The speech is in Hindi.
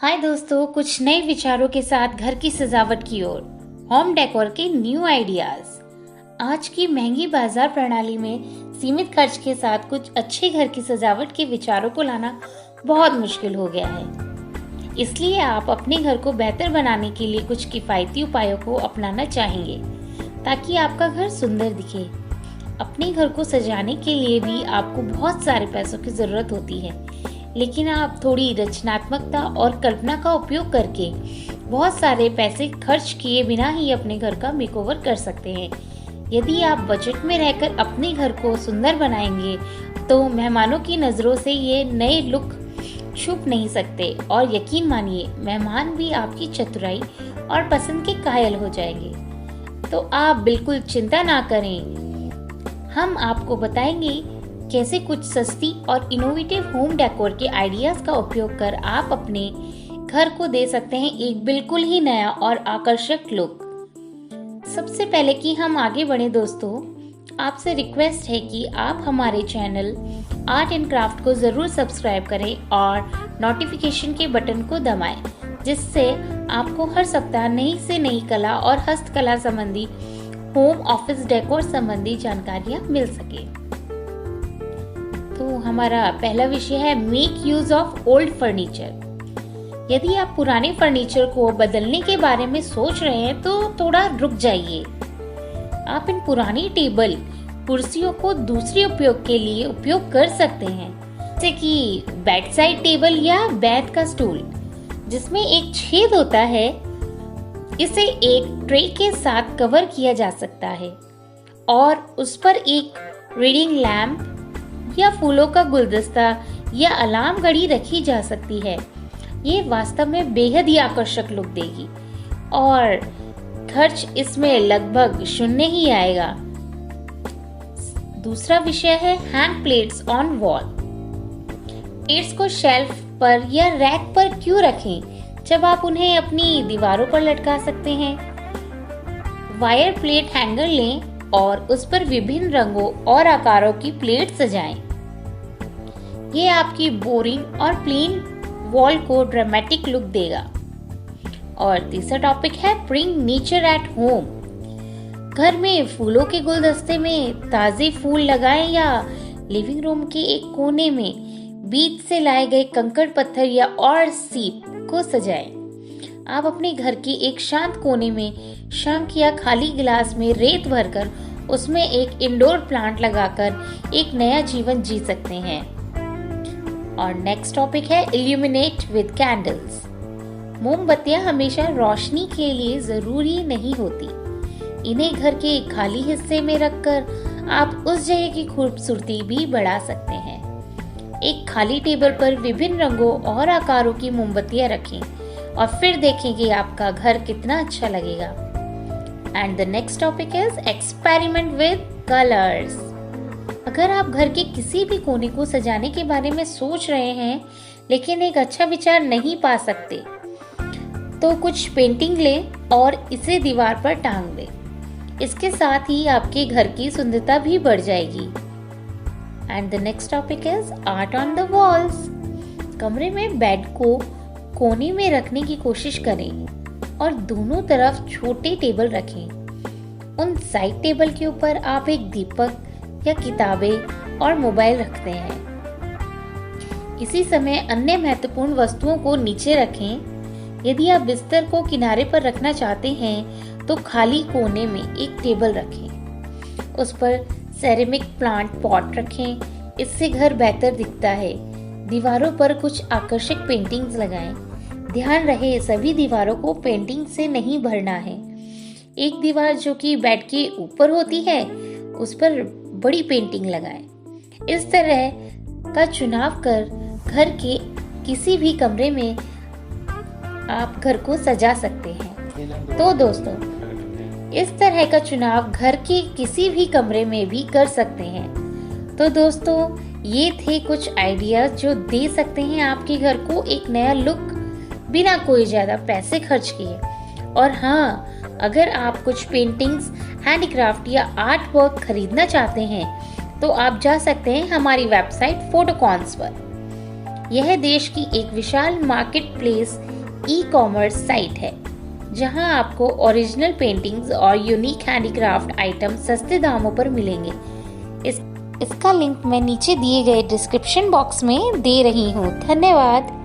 हाय दोस्तों, कुछ नए विचारों के साथ घर की सजावट की ओर होम डेकोर के न्यू आइडियाज। आज की महंगी बाजार प्रणाली में सीमित खर्च के साथ कुछ अच्छे घर की सजावट के विचारों को लाना बहुत मुश्किल हो गया है। इसलिए आप अपने घर को बेहतर बनाने के लिए कुछ किफायती उपायों को अपनाना चाहेंगे ताकि आपका घर सुंदर दिखे। अपने घर को सजाने के लिए भी आपको बहुत सारे पैसों की जरूरत होती है, लेकिन आप थोड़ी रचनात्मकता और कल्पना का उपयोग करके बहुत सारे पैसे खर्च किए बिना ही अपने घर का मेकओवर कर सकते हैं। यदि आप बजट में रहकर अपने घर को सुंदर बनाएंगे तो मेहमानों की नज़रों से ये नए लुक छुप नहीं सकते, और यकीन मानिए मेहमान भी आपकी चतुराई और पसंद के कायल हो जाएंगे। तो आप बिल्कुल चिंता ना करें, हम आपको बताएंगे कैसे कुछ सस्ती और इनोवेटिव होम डेकोर के आइडियाज का उपयोग कर आप अपने घर को दे सकते हैं एक बिल्कुल ही नया और आकर्षक लुक। सबसे पहले कि हम आगे बढ़े दोस्तों, आपसे रिक्वेस्ट है कि आप हमारे चैनल आर्ट एंड क्राफ्ट को जरूर सब्सक्राइब करें और नोटिफिकेशन के बटन को दबाएं, जिससे आपको हर सप्ताह नई से नई कला और हस्तकला संबंधी होम ऑफिस डेकोर संबंधी जानकारियां मिल सके। तो हमारा पहला विषय है make use of old furniture. यदि आप पुराने फर्नीचर को बदलने के बारे में सोच रहे हैं तो थोड़ा रुक जाइए। आप इन पुरानी टेबल कुर्सियों को दूसरे उपयोग के लिए उपयोग कर सकते हैं, जैसे कि बेड साइड टेबल या बेड का स्टूल जिसमें एक छेद होता है। इसे एक ट्रे के साथ कवर किया जा सकता है और उस पर एक रीडिंग लैम्प या फूलों का गुलदस्ता या अलार्म घड़ी रखी जा सकती है। ये वास्तव में बेहद ही आकर्षक लुक देगी और खर्च इसमें लगभग शून्य ही आएगा। दूसरा विषय है hang plates on wall. Plates को शेल्फ पर या रैक पर क्यों रखें जब आप उन्हें अपनी दीवारों पर लटका सकते हैं। वायर प्लेट हैंगर लें और उस पर विभिन्न रंगों और आकारों की प्लेट सजाएं। ये आपकी बोरिंग और प्लेन वॉल को ड्रामेटिक लुक देगा। और तीसरा टॉपिक है ब्रिंग नेचर एट होम। घर में फूलों के गुलदस्ते में ताजे फूल लगाएं या लिविंग रूम के एक कोने में बीच से लाए गए कंकड़ पत्थर या और सीप को सजाएं। आप अपने घर के एक शांत कोने में शंख या खाली गिलास में रेत भरकर उसमें एक इंडोर प्लांट लगाकर एक नया जीवन जी सकते हैं। और नेक्स्ट टॉपिक है इल्यूमिनेट विद कैंडल्स। मोमबत्तियां हमेशा रोशनी के लिए जरूरी नहीं होती। इन्हें घर के खाली हिस्से में रखकर आप उस जगह की खूबसूरती भी बढ़ा सकते हैं। एक खाली टेबल पर विभिन्न रंगों और आकारों की मोमबत्तियां रखें और फिर देखें कि आपका घर कितना अच्छा लगेगा। And the next topic is experiment with colours. अगर आप घर के किसी भी कोने को सजाने के बारे में सोच रहे हैं लेकिन एक अच्छा विचार नहीं पा सकते, तो कुछ पेंटिंग लें और इसे दीवार पर टांग दें। इसके साथ ही आपके घर की सुंदरता भी बढ़ जाएगी। And the next topic is art on the walls. कमरे में बेड को कोने में रखने की कोशिश करें और दोनों तरफ छोटे टेबल रखें। उन साइड टेबल के ऊपर आप एक दीपक या किताबें और मोबाइल रखते हैं। इसी समय अन्य महत्वपूर्ण वस्तुओं को नीचे रखें। यदि आप बिस्तर को किनारे पर रखना चाहते हैं तो खाली कोने में एक टेबल रखें। उस पर सेरेमिक प्लांट पॉट रखें। इससे घर बेहतर दिखता है। दीवारों पर कुछ आकर्षक पेंटिंग्स लगाएं। ध्यान रहे सभी दीवारों को पेंटिंग से नहीं भरना है। एक दीवार जो कि बेड के ऊपर होती है उस पर बड़ी पेंटिंग लगाएं। इस तरह का चुनाव कर घर के किसी भी कमरे में आप घर को सजा सकते हैं। तो दोस्तों, इस तरह का चुनाव घर के किसी भी कमरे में भी कर सकते हैं। तो दोस्तों, ये थे कुछ आइडियाज जो दे सकते हैं आपके घर को एक नया लुक बिना कोई ज्यादा पैसे खर्च किए। और हाँ, अगर आप कुछ पेंटिंग्स, हैंडीक्राफ्ट या आर्ट वर्क खरीदना चाहते हैं तो आप जा सकते हैं हमारी वेबसाइट फोटोकॉन्स पर। यह देश की एक विशाल market place e commerce site है जहां आपको ओरिजिनल पेंटिंग्स और यूनिक हैंडीक्राफ्ट आइटम सस्ते दामों पर मिलेंगे। इसका लिंक मैं नीचे दिए गए डिस्क्रिप्शन बॉक्स में दे रही हूँ। धन्यवाद।